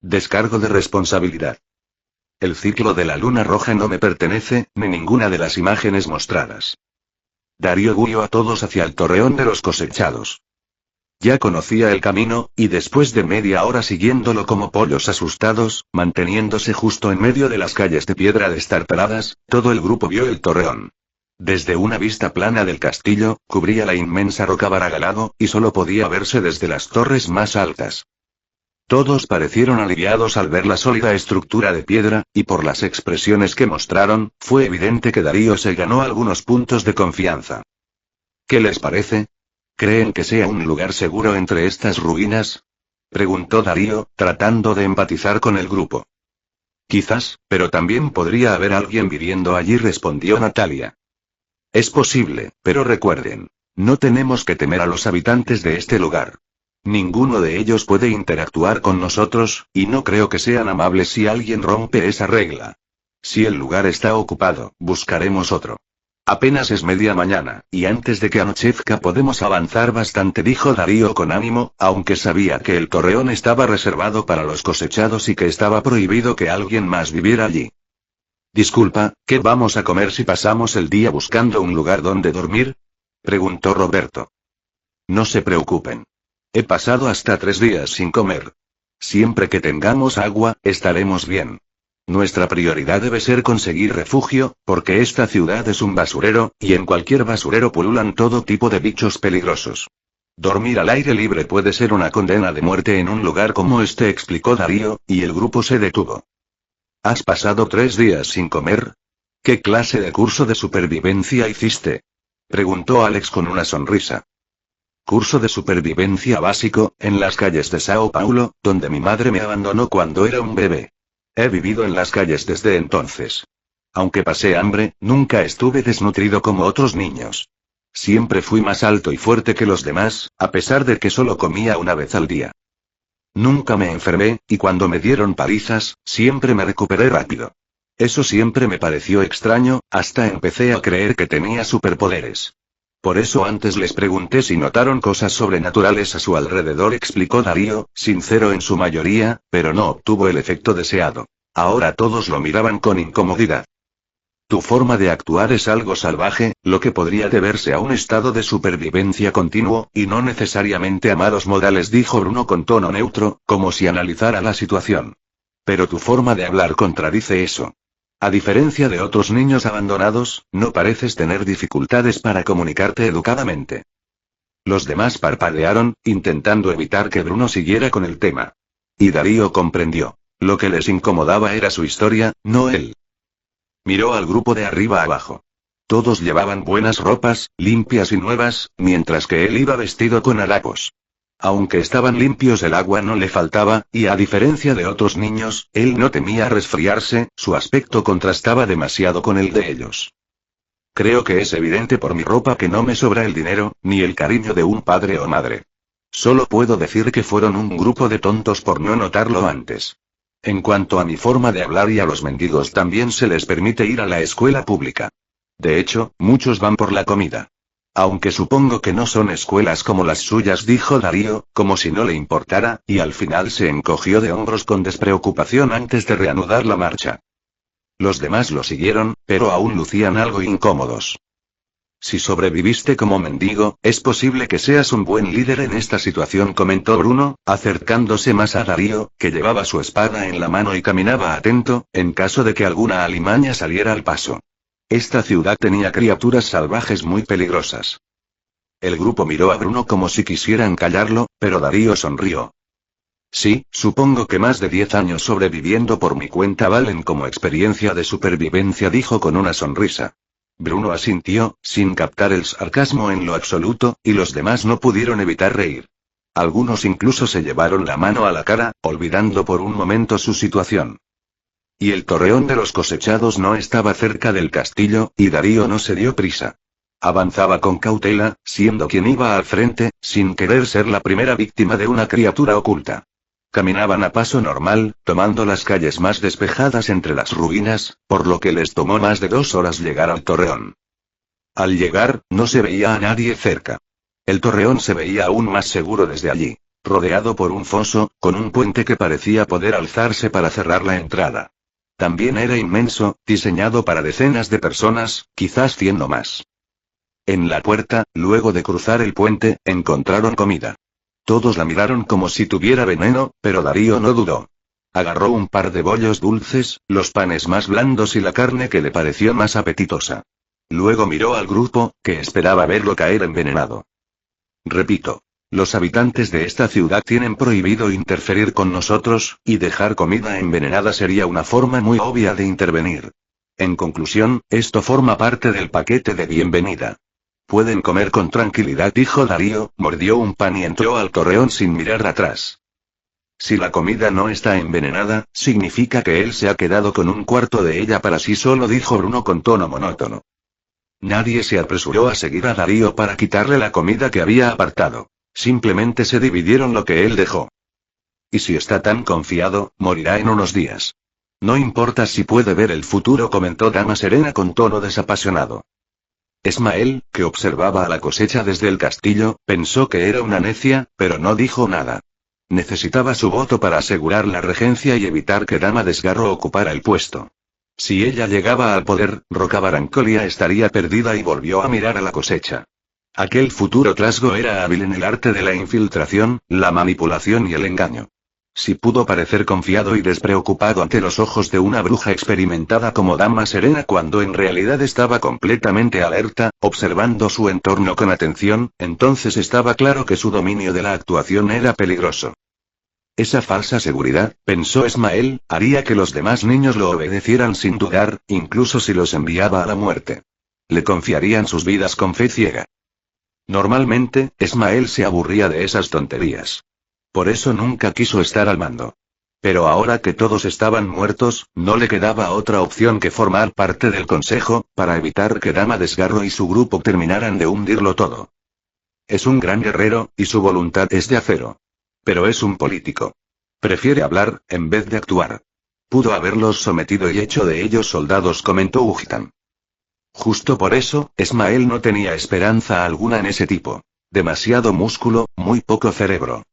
Descargo de responsabilidad. El ciclo de la luna roja no me pertenece, ni ninguna de las imágenes mostradas. Darío guió a todos hacia el torreón de los cosechados. Ya conocía el camino, y después de media hora siguiéndolo como pollos asustados, manteniéndose justo en medio de las calles de piedra destartaladas, todo el grupo vio el torreón. Desde una vista plana del castillo, cubría la inmensa roca Baragalado, y solo podía verse desde las torres más altas. Todos parecieron aliviados al ver la sólida estructura de piedra, y por las expresiones que mostraron, fue evidente que Darío se ganó algunos puntos de confianza. ¿Qué les parece? ¿Creen que sea un lugar seguro entre estas ruinas? Preguntó Darío, tratando de empatizar con el grupo. Quizás, pero también podría haber alguien viviendo allí, respondió Natalia. Es posible, pero recuerden, no tenemos que temer a los habitantes de este lugar. Ninguno de ellos puede interactuar con nosotros, y no creo que sean amables si alguien rompe esa regla. Si el lugar está ocupado, buscaremos otro. Apenas es media mañana, y antes de que anochezca podemos avanzar bastante, dijo Darío con ánimo, aunque sabía que el torreón estaba reservado para los cosechados y que estaba prohibido que alguien más viviera allí. Disculpa, ¿qué vamos a comer si pasamos el día buscando un lugar donde dormir? Preguntó Roberto. No se preocupen. He pasado hasta 3 días sin comer. Siempre que tengamos agua, estaremos bien. Nuestra prioridad debe ser conseguir refugio, porque esta ciudad es un basurero, y en cualquier basurero pululan todo tipo de bichos peligrosos. Dormir al aire libre puede ser una condena de muerte en un lugar como este, explicó Darío, y el grupo se detuvo. ¿Has pasado 3 días sin comer? ¿Qué clase de curso de supervivencia hiciste? Preguntó Alex con una sonrisa. Curso de supervivencia básico, en las calles de Sao Paulo, donde mi madre me abandonó cuando era un bebé. He vivido en las calles desde entonces. Aunque pasé hambre, nunca estuve desnutrido como otros niños. Siempre fui más alto y fuerte que los demás, a pesar de que solo comía una vez al día. Nunca me enfermé, y cuando me dieron palizas, siempre me recuperé rápido. Eso siempre me pareció extraño, hasta empecé a creer que tenía superpoderes. Por eso antes les pregunté si notaron cosas sobrenaturales a su alrededor, explicó Darío, sincero en su mayoría, pero no obtuvo el efecto deseado. Ahora todos lo miraban con incomodidad. Tu forma de actuar es algo salvaje, lo que podría deberse a un estado de supervivencia continuo, y no necesariamente a malos modales, dijo Bruno con tono neutro, como si analizara la situación. Pero tu forma de hablar contradice eso. A diferencia de otros niños abandonados, no pareces tener dificultades para comunicarte educadamente. Los demás parpadearon, intentando evitar que Bruno siguiera con el tema. Y Darío comprendió. Lo que les incomodaba era su historia, no él. Miró al grupo de arriba abajo. Todos llevaban buenas ropas, limpias y nuevas, mientras que él iba vestido con harapos. Aunque estaban limpios, el agua no le faltaba, y a diferencia de otros niños, él no temía resfriarse, su aspecto contrastaba demasiado con el de ellos. Creo que es evidente por mi ropa que no me sobra el dinero, ni el cariño de un padre o madre. Solo puedo decir que fueron un grupo de tontos por no notarlo antes. En cuanto a mi forma de hablar, y a los mendigos también se les permite ir a la escuela pública. De hecho, muchos van por la comida. Aunque supongo que no son escuelas como las suyas, dijo Darío, como si no le importara, y al final se encogió de hombros con despreocupación antes de reanudar la marcha. Los demás lo siguieron, pero aún lucían algo incómodos. Si sobreviviste como mendigo, es posible que seas un buen líder en esta situación, comentó Bruno, acercándose más a Darío, que llevaba su espada en la mano y caminaba atento, en caso de que alguna alimaña saliera al paso. Esta ciudad tenía criaturas salvajes muy peligrosas. El grupo miró a Bruno como si quisieran callarlo, pero Darío sonrió. Sí, supongo que más de 10 años sobreviviendo por mi cuenta valen como experiencia de supervivencia, dijo con una sonrisa. Bruno asintió, sin captar el sarcasmo en lo absoluto, y los demás no pudieron evitar reír. Algunos incluso se llevaron la mano a la cara, olvidando por un momento su situación. Y el torreón de los cosechados no estaba cerca del castillo, y Darío no se dio prisa. Avanzaba con cautela, siendo quien iba al frente, sin querer ser la primera víctima de una criatura oculta. Caminaban a paso normal, tomando las calles más despejadas entre las ruinas, por lo que les tomó más de 2 horas llegar al torreón. Al llegar, no se veía a nadie cerca. El torreón se veía aún más seguro desde allí. rodeado por un foso, con un puente que parecía poder alzarse para cerrar la entrada. También era inmenso, diseñado para decenas de personas, quizás 100 o más. En la puerta, luego de cruzar el puente, encontraron comida. Todos la miraron como si tuviera veneno, pero Darío no dudó. Agarró un par de bollos dulces, los panes más blandos y la carne que le pareció más apetitosa. Luego miró al grupo, que esperaba verlo caer envenenado. Repito. Los habitantes de esta ciudad tienen prohibido interferir con nosotros, y dejar comida envenenada sería una forma muy obvia de intervenir. En conclusión, esto forma parte del paquete de bienvenida. Pueden comer con tranquilidad, dijo Darío, mordió un pan y entró al torreón sin mirar atrás. Si la comida no está envenenada, significa que él se ha quedado con un cuarto de ella para sí solo, dijo Bruno con tono monótono. Nadie se apresuró a seguir a Darío para quitarle la comida que había apartado. Simplemente se dividieron lo que él dejó. Y si está tan confiado, morirá en unos días. No importa si puede ver el futuro, comentó Dama Serena con tono desapasionado. Esmael, que observaba a la cosecha desde el castillo, pensó que era una necia, pero no dijo nada. Necesitaba su voto para asegurar la regencia y evitar que Dama Desgarro ocupara el puesto. Si ella llegaba al poder, Rocabarancolia estaría perdida, y volvió a mirar a la cosecha. Aquel futuro trasgo era hábil en el arte de la infiltración, la manipulación y el engaño. Si pudo parecer confiado y despreocupado ante los ojos de una bruja experimentada como Dama Serena cuando en realidad estaba completamente alerta, observando su entorno con atención, entonces estaba claro que su dominio de la actuación era peligroso. Esa falsa seguridad, pensó Esmael, haría que los demás niños lo obedecieran sin dudar, incluso si los enviaba a la muerte. Le confiarían sus vidas con fe ciega. Normalmente, Esmael se aburría de esas tonterías. Por eso nunca quiso estar al mando. Pero ahora que todos estaban muertos, no le quedaba otra opción que formar parte del consejo, para evitar que Dama Desgarro y su grupo terminaran de hundirlo todo. Es un gran guerrero, y su voluntad es de acero. Pero es un político. Prefiere hablar, en vez de actuar. Pudo haberlos sometido y hecho de ellos soldados, comentó Ujtan. Justo por eso, Esmael no tenía esperanza alguna en ese tipo. Demasiado músculo, muy poco cerebro.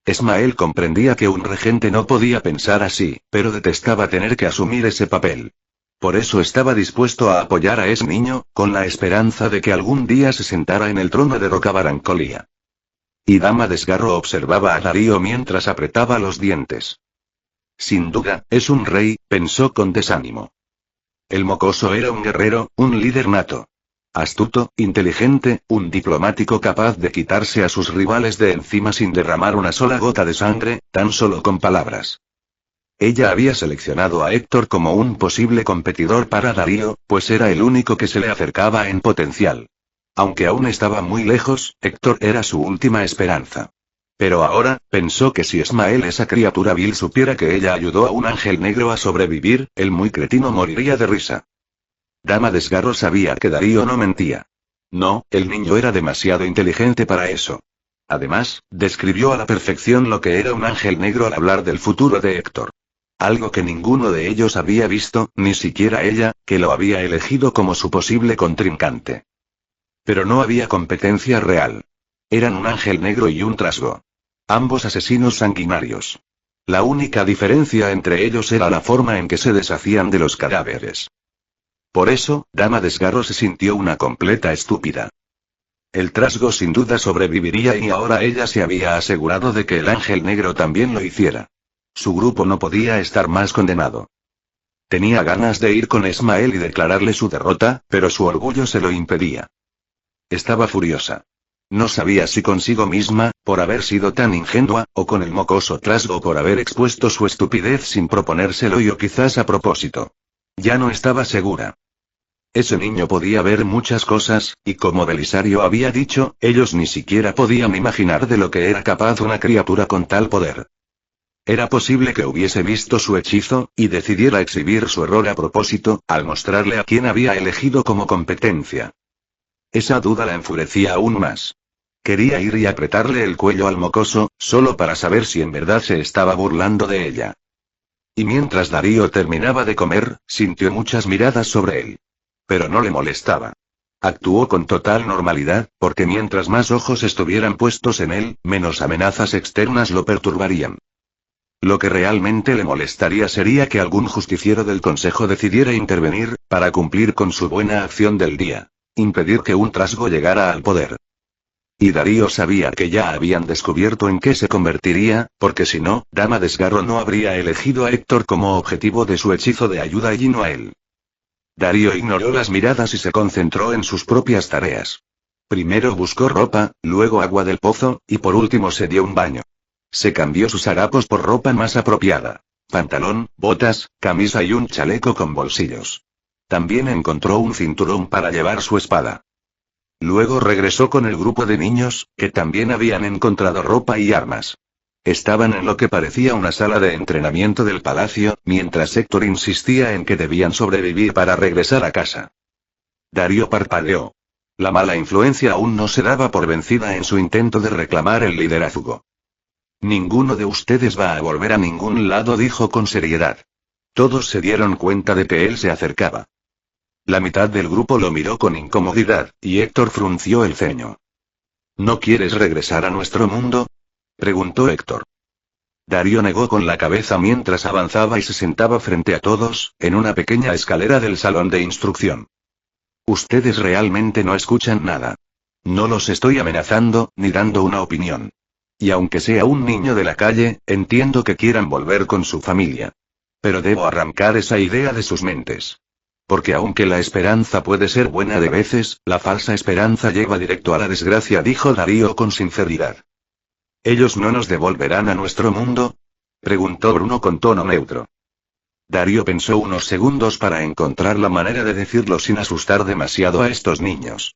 Esmael comprendía que un regente no podía pensar así, pero detestaba tener que asumir ese papel. Por eso estaba dispuesto a apoyar a ese niño, con la esperanza de que algún día se sentara en el trono de Rocabarancolia. Y Dama Desgarro observaba a Darío mientras apretaba los dientes. Sin duda, es un rey, pensó con desánimo. El mocoso era un guerrero, un líder nato. Astuto, inteligente, un diplomático capaz de quitarse a sus rivales de encima sin derramar una sola gota de sangre, tan solo con palabras. Ella había seleccionado a Héctor como un posible competidor para Darío, pues era el único que se le acercaba en potencial. Aunque aún estaba muy lejos, Héctor era su última esperanza. Pero ahora, pensó que si Esmael, esa criatura vil, supiera que ella ayudó a un ángel negro a sobrevivir, el muy cretino moriría de risa. Dama Desgarro sabía que Darío no mentía. No, el niño era demasiado inteligente para eso. Además, describió a la perfección lo que era un ángel negro al hablar del futuro de Héctor. Algo que ninguno de ellos había visto, ni siquiera ella, que lo había elegido como su posible contrincante. Pero no había competencia real. Eran un ángel negro y un trasgo. Ambos asesinos sanguinarios. La única diferencia entre ellos era la forma en que se deshacían de los cadáveres. Por eso, Dama Desgarro se sintió una completa estúpida. El trasgo sin duda sobreviviría y ahora ella se había asegurado de que el ángel negro también lo hiciera. Su grupo no podía estar más condenado. Tenía ganas de ir con Esmael y declararle su derrota, pero su orgullo se lo impedía. Estaba furiosa. No sabía si consigo misma, por haber sido tan ingenua, o con el mocoso trasgo por haber expuesto su estupidez sin proponérselo o quizás a propósito. Ya no estaba segura. Ese niño podía ver muchas cosas, y como Belisario había dicho, ellos ni siquiera podían imaginar de lo que era capaz una criatura con tal poder. Era posible que hubiese visto su hechizo, y decidiera exhibir su error a propósito, al mostrarle a quién había elegido como competencia. Esa duda la enfurecía aún más. Quería ir y apretarle el cuello al mocoso, solo para saber si en verdad se estaba burlando de ella. Y mientras Darío terminaba de comer, sintió muchas miradas sobre él. Pero no le molestaba. Actuó con total normalidad, porque mientras más ojos estuvieran puestos en él, menos amenazas externas lo perturbarían. Lo que realmente le molestaría sería que algún justiciero del Consejo decidiera intervenir, para cumplir con su buena acción del día. Impedir que un trasgo llegara al poder. Y Darío sabía que ya habían descubierto en qué se convertiría, porque si no, Dama Desgarro no habría elegido a Héctor como objetivo de su hechizo de ayuda y no a él. Darío ignoró las miradas y se concentró en sus propias tareas. Primero buscó ropa, luego agua del pozo, y por último se dio un baño. Se cambió sus harapos por ropa más apropiada. Pantalón, botas, camisa y un chaleco con bolsillos. También encontró un cinturón para llevar su espada. Luego regresó con el grupo de niños, que también habían encontrado ropa y armas. Estaban en lo que parecía una sala de entrenamiento del palacio, mientras Héctor insistía en que debían sobrevivir para regresar a casa. Darío parpadeó. La mala influencia aún no se daba por vencida en su intento de reclamar el liderazgo. Ninguno de ustedes va a volver a ningún lado, dijo con seriedad. Todos se dieron cuenta de que él se acercaba. La mitad del grupo lo miró con incomodidad, y Héctor frunció el ceño. ¿No quieres regresar a nuestro mundo?, preguntó Héctor. Darío negó con la cabeza mientras avanzaba y se sentaba frente a todos, en una pequeña escalera del salón de instrucción. Ustedes realmente no escuchan nada. No los estoy amenazando, ni dando una opinión. Y aunque sea un niño de la calle, entiendo que quieran volver con su familia. Pero debo arrancar esa idea de sus mentes. Porque aunque la esperanza puede ser buena de veces, la falsa esperanza lleva directo a la desgracia, dijo Darío con sinceridad. ¿Ellos no nos devolverán a nuestro mundo?, preguntó Bruno con tono neutro. Darío pensó unos segundos para encontrar la manera de decirlo sin asustar demasiado a estos niños.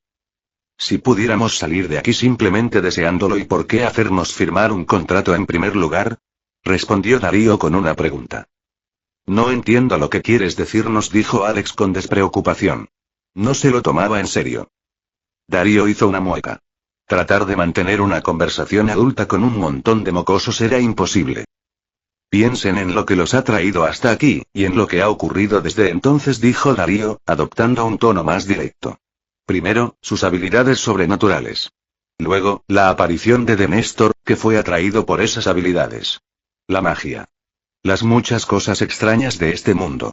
Si pudiéramos salir de aquí simplemente deseándolo, ¿y por qué hacernos firmar un contrato en primer lugar?, respondió Darío con una pregunta. No entiendo lo que quieres decirnos, dijo Alex con despreocupación. No se lo tomaba en serio. Darío hizo una mueca. Tratar de mantener una conversación adulta con un montón de mocosos era imposible. Piensen en lo que los ha traído hasta aquí, y en lo que ha ocurrido desde entonces, dijo Darío, adoptando un tono más directo. Primero, sus habilidades sobrenaturales. Luego, la aparición de Néstor, que fue atraído por esas habilidades. La magia. Las muchas cosas extrañas de este mundo.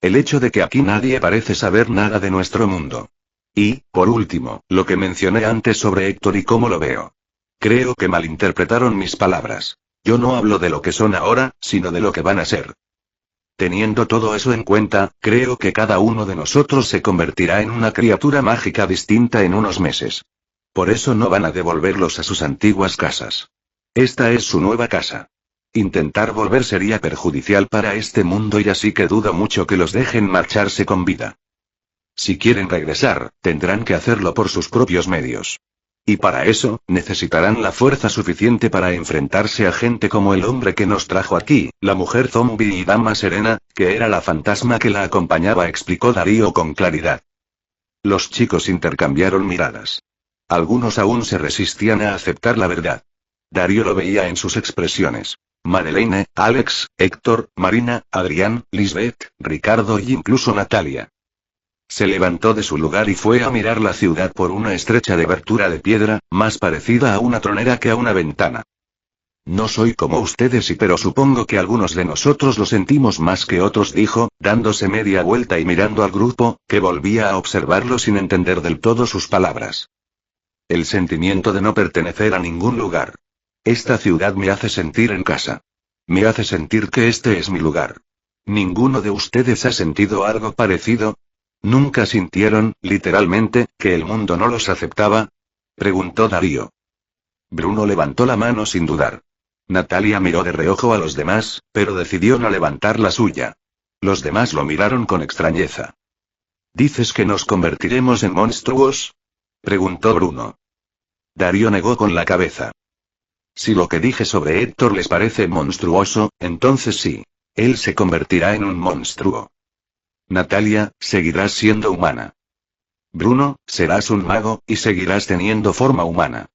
El hecho de que aquí nadie parece saber nada de nuestro mundo. Y, por último, lo que mencioné antes sobre Héctor y cómo lo veo. Creo que malinterpretaron mis palabras. Yo no hablo de lo que son ahora, sino de lo que van a ser. Teniendo todo eso en cuenta, creo que cada uno de nosotros se convertirá en una criatura mágica distinta en unos meses. Por eso no van a devolverlos a sus antiguas casas. Esta es su nueva casa. Intentar volver sería perjudicial para este mundo, y así que dudo mucho que los dejen marcharse con vida. Si quieren regresar, tendrán que hacerlo por sus propios medios. Y para eso, necesitarán la fuerza suficiente para enfrentarse a gente como el hombre que nos trajo aquí, la mujer zombie y Dama Serena, que era la fantasma que la acompañaba, explicó Darío con claridad. Los chicos intercambiaron miradas. Algunos aún se resistían a aceptar la verdad. Darío lo veía en sus expresiones. Madeleine, Alex, Héctor, Marina, Adrián, Lisbeth, Ricardo y incluso Natalia. Se levantó de su lugar y fue a mirar la ciudad por una estrecha abertura de piedra, más parecida a una tronera que a una ventana. No soy como ustedes, pero supongo que algunos de nosotros lo sentimos más que otros, dijo, dándose media vuelta y mirando al grupo, que volvía a observarlo sin entender del todo sus palabras. El sentimiento de no pertenecer a ningún lugar. Esta ciudad me hace sentir en casa. Me hace sentir que este es mi lugar. ¿Ninguno de ustedes ha sentido algo parecido? ¿Nunca sintieron, literalmente, que el mundo no los aceptaba?, preguntó Darío. Bruno levantó la mano sin dudar. Natalia miró de reojo a los demás, pero decidió no levantar la suya. Los demás lo miraron con extrañeza. ¿Dices que nos convertiremos en monstruos?, preguntó Bruno. Darío negó con la cabeza. Si lo que dije sobre Héctor les parece monstruoso, entonces sí. Él se convertirá en un monstruo. Natalia, seguirás siendo humana. Bruno, serás un mago, y seguirás teniendo forma humana.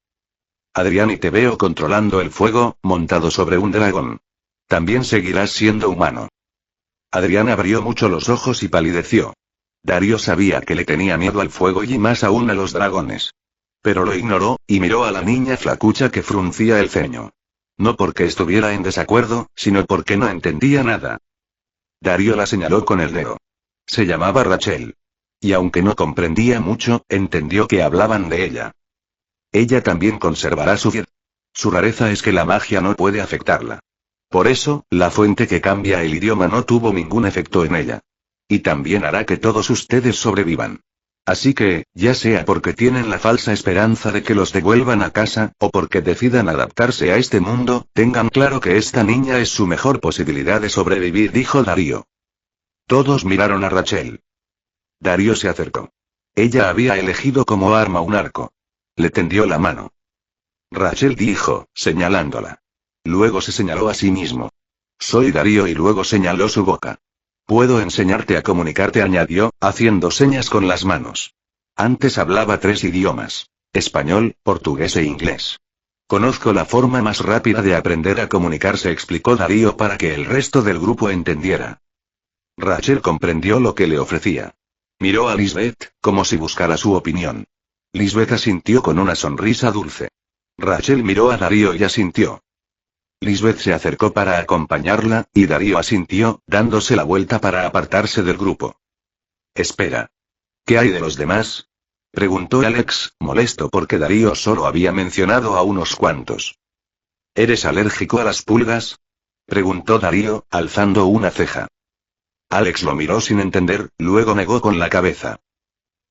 Adrián, y te veo controlando el fuego, montado sobre un dragón. También seguirás siendo humano. Adrián abrió mucho los ojos y palideció. Darío sabía que le tenía miedo al fuego y más aún a los dragones. Pero lo ignoró, y miró a la niña flacucha que fruncía el ceño. No porque estuviera en desacuerdo, sino porque no entendía nada. Darío la señaló con el dedo. Se llamaba Rachel. Y aunque no comprendía mucho, entendió que hablaban de ella. Ella también conservará su vida. Su rareza es que la magia no puede afectarla. Por eso, la fuente que cambia el idioma no tuvo ningún efecto en ella. Y también hará que todos ustedes sobrevivan. Así que, ya sea porque tienen la falsa esperanza de que los devuelvan a casa, o porque decidan adaptarse a este mundo, tengan claro que esta niña es su mejor posibilidad de sobrevivir, dijo Darío. Todos miraron a Rachel. Darío se acercó. Ella había elegido como arma un arco. Le tendió la mano. Rachel dijo, señalándola. Luego se señaló a sí mismo. Soy Darío y luego señaló su boca. Puedo enseñarte a comunicarte, añadió, haciendo señas con las manos. Antes hablaba 3 idiomas. Español, portugués e inglés. Conozco la forma más rápida de aprender a comunicarse, explicó Darío para que el resto del grupo entendiera. Rachel comprendió lo que le ofrecía. Miró a Lisbeth, como si buscara su opinión. Lisbeth asintió con una sonrisa dulce. Rachel miró a Darío y asintió. Lisbeth se acercó para acompañarla, y Darío asintió, dándose la vuelta para apartarse del grupo. Espera. ¿Qué hay de los demás? Preguntó Alex, molesto porque Darío solo había mencionado a unos cuantos. ¿Eres alérgico a las pulgas? Preguntó Darío, alzando una ceja. Alex lo miró sin entender, luego negó con la cabeza.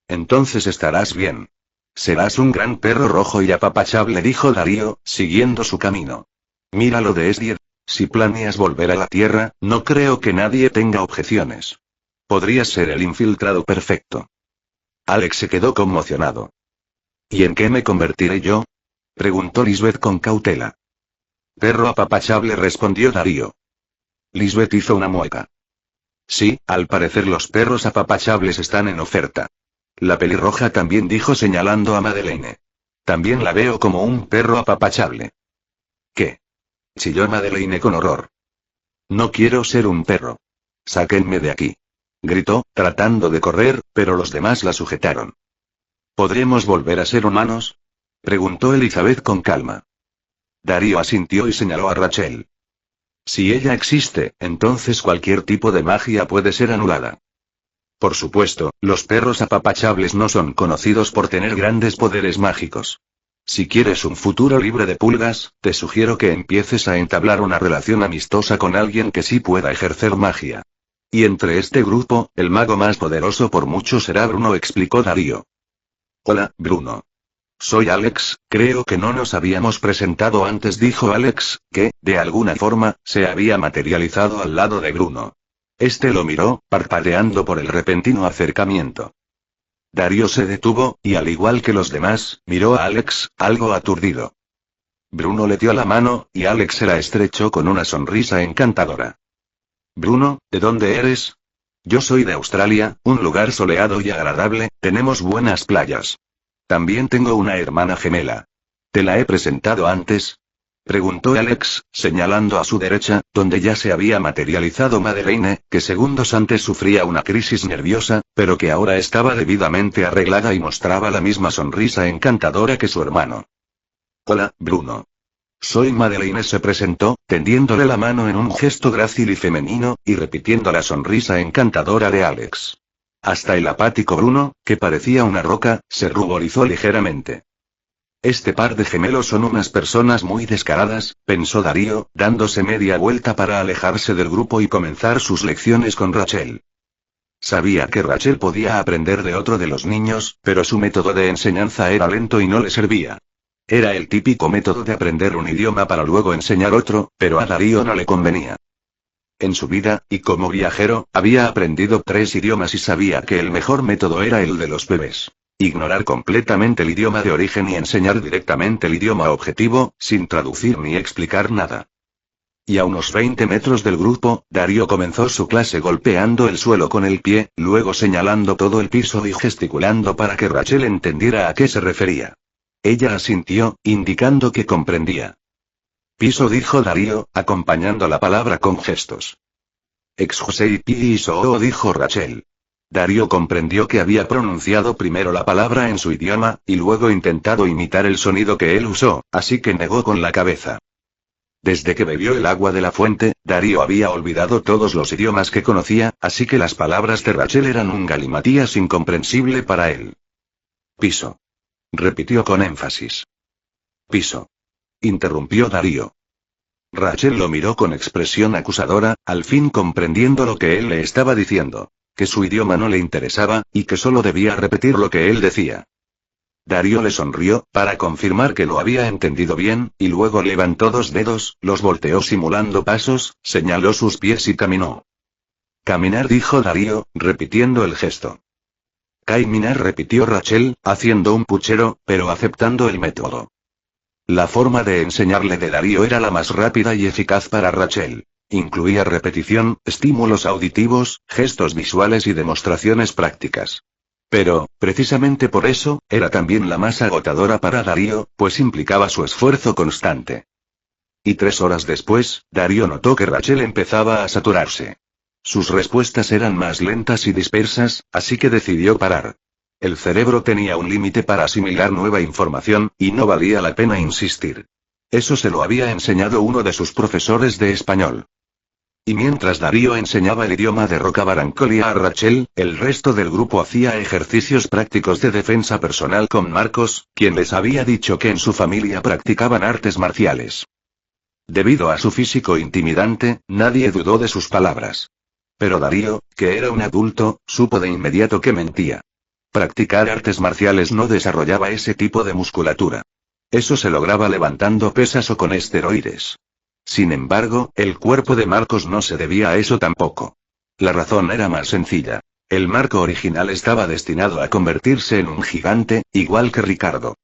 Entonces estarás bien. Serás un gran perro rojo y apapachable, dijo Darío, siguiendo su camino. Míralo de Esdier. Si planeas volver a la Tierra, no creo que nadie tenga objeciones. Podrías ser el infiltrado perfecto. Alex se quedó conmocionado. ¿Y en qué me convertiré yo? Preguntó Lisbeth con cautela. Perro apapachable, respondió Darío. Lisbeth hizo una mueca. Sí, al parecer los perros apapachables están en oferta. La pelirroja también dijo, señalando a Madeleine. También la veo como un perro apapachable. ¿Qué? Chilló Madeleine con horror. No quiero ser un perro. Sáquenme de aquí. Gritó, tratando de correr, pero los demás la sujetaron. ¿Podremos volver a ser humanos? Preguntó Elizabeth con calma. Darío asintió y señaló a Rachel. Si ella existe, entonces cualquier tipo de magia puede ser anulada. Por supuesto, los perros apapachables no son conocidos por tener grandes poderes mágicos. Si quieres un futuro libre de pulgas, te sugiero que empieces a entablar una relación amistosa con alguien que sí pueda ejercer magia. Y entre este grupo, el mago más poderoso por mucho será Bruno, explicó Darío. Hola, Bruno. Soy Alex, creo que no nos habíamos presentado antes, dijo Alex, que, de alguna forma, se había materializado al lado de Bruno. Este lo miró, parpadeando por el repentino acercamiento. Darío se detuvo, y al igual que los demás, miró a Alex, algo aturdido. Bruno le dio la mano, y Alex se la estrechó con una sonrisa encantadora. Bruno, ¿de dónde eres? Yo soy de Australia, un lugar soleado y agradable, tenemos buenas playas. También tengo una hermana gemela. ¿Te la he presentado antes? Preguntó Alex, señalando a su derecha, donde ya se había materializado Madeleine, que segundos antes sufría una crisis nerviosa, pero que ahora estaba debidamente arreglada y mostraba la misma sonrisa encantadora que su hermano. Hola, Bruno. Soy Madeleine, se presentó, tendiéndole la mano en un gesto grácil y femenino, y repitiendo la sonrisa encantadora de Alex. Hasta el apático Bruno, que parecía una roca, se ruborizó ligeramente. Este par de gemelos son unas personas muy descaradas, pensó Darío, dándose media vuelta para alejarse del grupo y comenzar sus lecciones con Rachel. Sabía que Rachel podía aprender de otro de los niños, pero su método de enseñanza era lento y no le servía. Era el típico método de aprender un idioma para luego enseñar otro, pero a Darío no le convenía. En su vida, y como viajero, había aprendido 3 idiomas y sabía que el mejor método era el de los bebés. Ignorar completamente el idioma de origen y enseñar directamente el idioma objetivo, sin traducir ni explicar nada. Y a unos 20 metros del grupo, Darío comenzó su clase golpeando el suelo con el pie, luego señalando todo el piso y gesticulando para que Rachel entendiera a qué se refería. Ella asintió, indicando que comprendía. Piso, dijo Darío, acompañando la palabra con gestos. Ex José y piso, dijo Rachel. Darío comprendió que había pronunciado primero la palabra en su idioma, y luego intentado imitar el sonido que él usó, así que negó con la cabeza. Desde que bebió el agua de la fuente, Darío había olvidado todos los idiomas que conocía, así que las palabras de Rachel eran un galimatías incomprensible para él. Piso. Repitió con énfasis. Piso. Interrumpió Darío. Rachel lo miró con expresión acusadora, al fin comprendiendo lo que él le estaba diciendo. Que su idioma no le interesaba, y que solo debía repetir lo que él decía. Darío le sonrió, para confirmar que lo había entendido bien, y luego levantó 2 dedos, los volteó simulando pasos, señaló sus pies y caminó. Caminar, dijo Darío, repitiendo el gesto. Caminar, repitió Rachel, haciendo un puchero, pero aceptando el método. La forma de enseñarle de Darío era la más rápida y eficaz para Rachel. Incluía repetición, estímulos auditivos, gestos visuales y demostraciones prácticas. Pero, precisamente por eso, era también la más agotadora para Darío, pues implicaba su esfuerzo constante. Y 3 horas después, Darío notó que Rachel empezaba a saturarse. Sus respuestas eran más lentas y dispersas, así que decidió parar. El cerebro tenía un límite para asimilar nueva información, y no valía la pena insistir. Eso se lo había enseñado uno de sus profesores de español. Y mientras Darío enseñaba el idioma de Roca Barancolia a Rachel, el resto del grupo hacía ejercicios prácticos de defensa personal con Marcos, quien les había dicho que en su familia practicaban artes marciales. Debido a su físico intimidante, nadie dudó de sus palabras. Pero Darío, que era un adulto, supo de inmediato que mentía. Practicar artes marciales no desarrollaba ese tipo de musculatura. Eso se lograba levantando pesas o con esteroides. Sin embargo, el cuerpo de Marcos no se debía a eso tampoco. La razón era más sencilla. El Marco original estaba destinado a convertirse en un gigante, igual que Ricardo.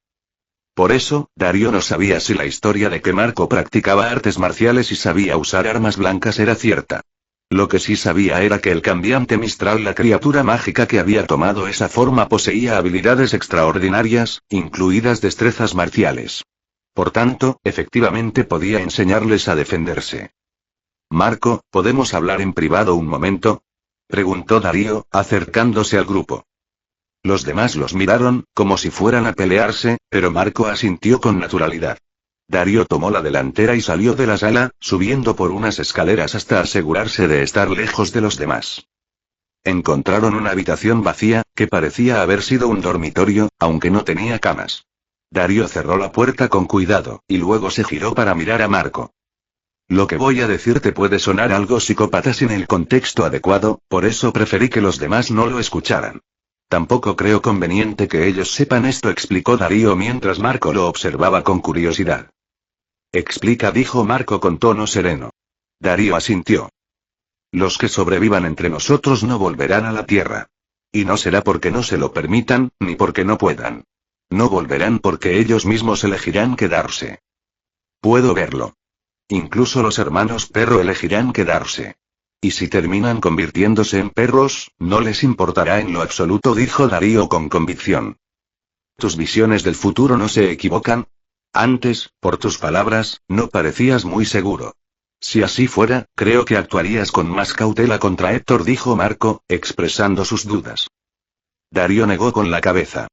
Por eso, Darío no sabía si la historia de que Marco practicaba artes marciales y sabía usar armas blancas era cierta. Lo que sí sabía era que el cambiante Mistral, la criatura mágica que había tomado esa forma, poseía habilidades extraordinarias, incluidas destrezas marciales. Por tanto, efectivamente podía enseñarles a defenderse. Marco, ¿podemos hablar en privado un momento?, preguntó Darío, acercándose al grupo. Los demás los miraron, como si fueran a pelearse, pero Marco asintió con naturalidad. Darío tomó la delantera y salió de la sala, subiendo por unas escaleras hasta asegurarse de estar lejos de los demás. Encontraron una habitación vacía, que parecía haber sido un dormitorio, aunque no tenía camas. Darío cerró la puerta con cuidado, y luego se giró para mirar a Marco. Lo que voy a decirte puede sonar algo psicópata sin el contexto adecuado, por eso preferí que los demás no lo escucharan. Tampoco creo conveniente que ellos sepan esto, explicó Darío mientras Marco lo observaba con curiosidad. Explica, dijo Marco con tono sereno. Darío asintió. Los que sobrevivan entre nosotros no volverán a la Tierra. Y no será porque no se lo permitan, ni porque no puedan. No volverán porque ellos mismos elegirán quedarse. Puedo verlo. Incluso los hermanos perro elegirán quedarse. Y si terminan convirtiéndose en perros, no les importará en lo absoluto, dijo Darío con convicción. ¿Tus visiones del futuro no se equivocan? Antes, por tus palabras, no parecías muy seguro. Si así fuera, creo que actuarías con más cautela contra Héctor, dijo Marco, expresando sus dudas. Darío negó con la cabeza.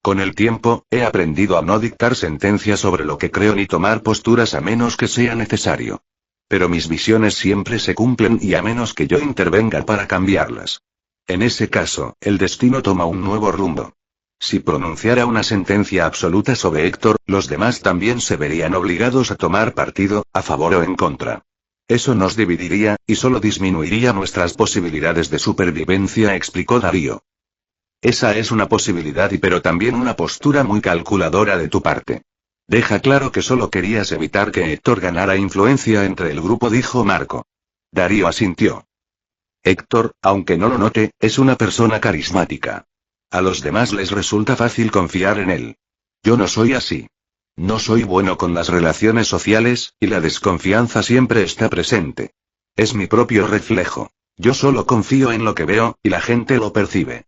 Con el tiempo, he aprendido a no dictar sentencias sobre lo que creo ni tomar posturas a menos que sea necesario. Pero mis visiones siempre se cumplen y a menos que yo intervenga para cambiarlas. En ese caso, el destino toma un nuevo rumbo. Si pronunciara una sentencia absoluta sobre Héctor, los demás también se verían obligados a tomar partido, a favor o en contra. Eso nos dividiría, y solo disminuiría nuestras posibilidades de supervivencia, explicó Darío. Esa es una posibilidad pero también una postura muy calculadora de tu parte. Deja claro que solo querías evitar que Héctor ganara influencia entre el grupo, dijo Marco. Darío asintió. Héctor, aunque no lo note, es una persona carismática. A los demás les resulta fácil confiar en él. Yo no soy así. No soy bueno con las relaciones sociales, y la desconfianza siempre está presente. Es mi propio reflejo. Yo solo confío en lo que veo, y la gente lo percibe.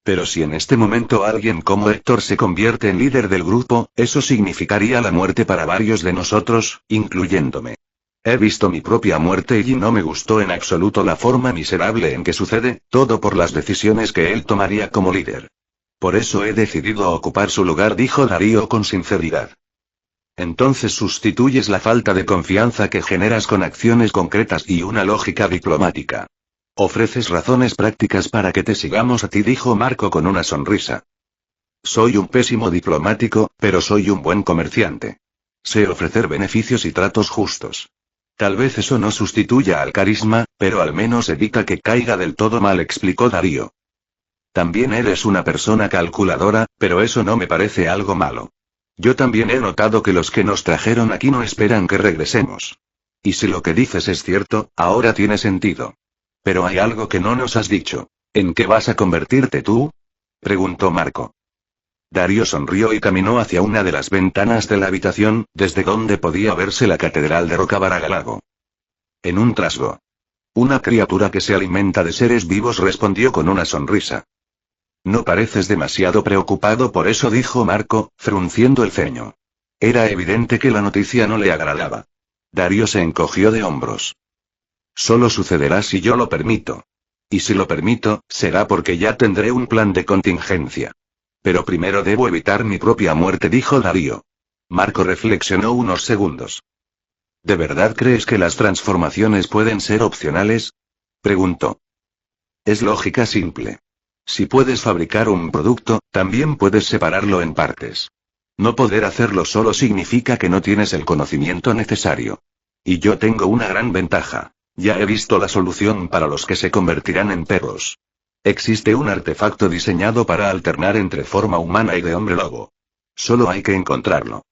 Pero si en este momento alguien como Héctor se convierte en líder del grupo, eso significaría la muerte para varios de nosotros, incluyéndome. He visto mi propia muerte y no me gustó en absoluto la forma miserable en que sucede, todo por las decisiones que él tomaría como líder. Por eso he decidido ocupar su lugar, dijo Darío con sinceridad. Entonces sustituyes la falta de confianza que generas con acciones concretas y una lógica diplomática. Ofreces razones prácticas para que te sigamos a ti, dijo Marco con una sonrisa. Soy un pésimo diplomático, pero soy un buen comerciante. Sé ofrecer beneficios y tratos justos. Tal vez eso no sustituya al carisma, pero al menos evita que caiga del todo mal, explicó Darío. También eres una persona calculadora, pero eso no me parece algo malo. Yo también he notado que los que nos trajeron aquí no esperan que regresemos. Y si lo que dices es cierto, ahora tiene sentido. Pero hay algo que no nos has dicho. ¿En qué vas a convertirte tú? Preguntó Marco. Darío sonrió y caminó hacia una de las ventanas de la habitación, desde donde podía verse la catedral de Rocabaragalago. En un trasgo. Una criatura que se alimenta de seres vivos, respondió con una sonrisa. No pareces demasiado preocupado por eso, dijo Marco, frunciendo el ceño. Era evidente que la noticia no le agradaba. Darío se encogió de hombros. Solo sucederá si yo lo permito. Y si lo permito, será porque ya tendré un plan de contingencia. Pero primero debo evitar mi propia muerte, dijo Darío. Marco reflexionó unos segundos. ¿De verdad crees que las transformaciones pueden ser opcionales? Preguntó. Es lógica simple. Si puedes fabricar un producto, también puedes separarlo en partes. No poder hacerlo solo significa que no tienes el conocimiento necesario. Y yo tengo una gran ventaja. Ya he visto la solución para los que se convertirán en perros. Existe un artefacto diseñado para alternar entre forma humana y de hombre lobo. Solo hay que encontrarlo.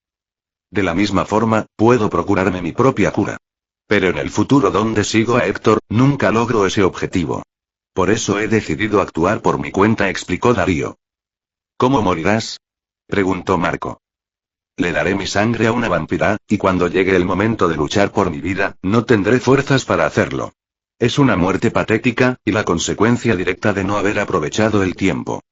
De la misma forma, puedo procurarme mi propia cura. Pero en el futuro donde sigo a Héctor, nunca logro ese objetivo. Por eso he decidido actuar por mi cuenta, explicó Darío. ¿Cómo morirás? Preguntó Marco. Le daré mi sangre a una vampira, y cuando llegue el momento de luchar por mi vida, no tendré fuerzas para hacerlo. Es una muerte patética, y la consecuencia directa de no haber aprovechado el tiempo.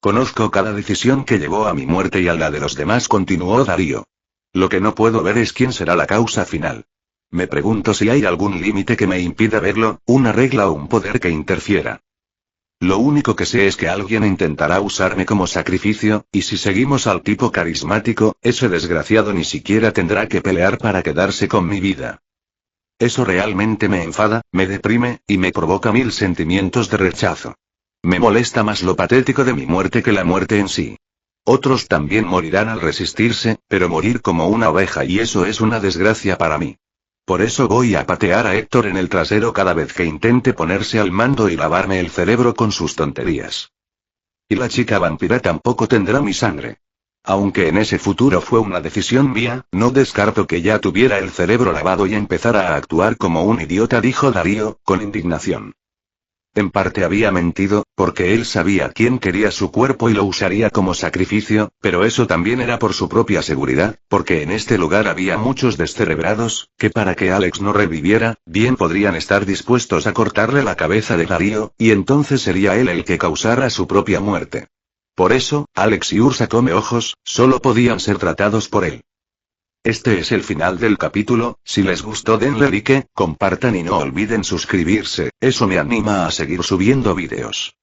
Conozco cada decisión que llevó a mi muerte y a la de los demás, continuó Darío. Lo que no puedo ver es quién será la causa final. Me pregunto si hay algún límite que me impida verlo, una regla o un poder que interfiera. Lo único que sé es que alguien intentará usarme como sacrificio, y si seguimos al tipo carismático, ese desgraciado ni siquiera tendrá que pelear para quedarse con mi vida. Eso realmente me enfada, me deprime, y me provoca mil sentimientos de rechazo. Me molesta más lo patético de mi muerte que la muerte en sí. Otros también morirán al resistirse, pero morir como una oveja, y eso es una desgracia para mí. Por eso voy a patear a Héctor en el trasero cada vez que intente ponerse al mando y lavarme el cerebro con sus tonterías. Y la chica vampira tampoco tendrá mi sangre. Aunque en ese futuro fue una decisión mía, no descarto que ya tuviera el cerebro lavado y empezara a actuar como un idiota, dijo Darío, con indignación. En parte había mentido, porque él sabía quién quería su cuerpo y lo usaría como sacrificio, pero eso también era por su propia seguridad, porque en este lugar había muchos descerebrados, que para que Alex no reviviera, bien podrían estar dispuestos a cortarle la cabeza de Darío, y entonces sería él el que causara su propia muerte. Por eso, Alex y Ursa Comeojos, solo podían ser tratados por él. Este es el final del capítulo. Si les gustó denle like, compartan y no olviden suscribirse, eso me anima a seguir subiendo vídeos.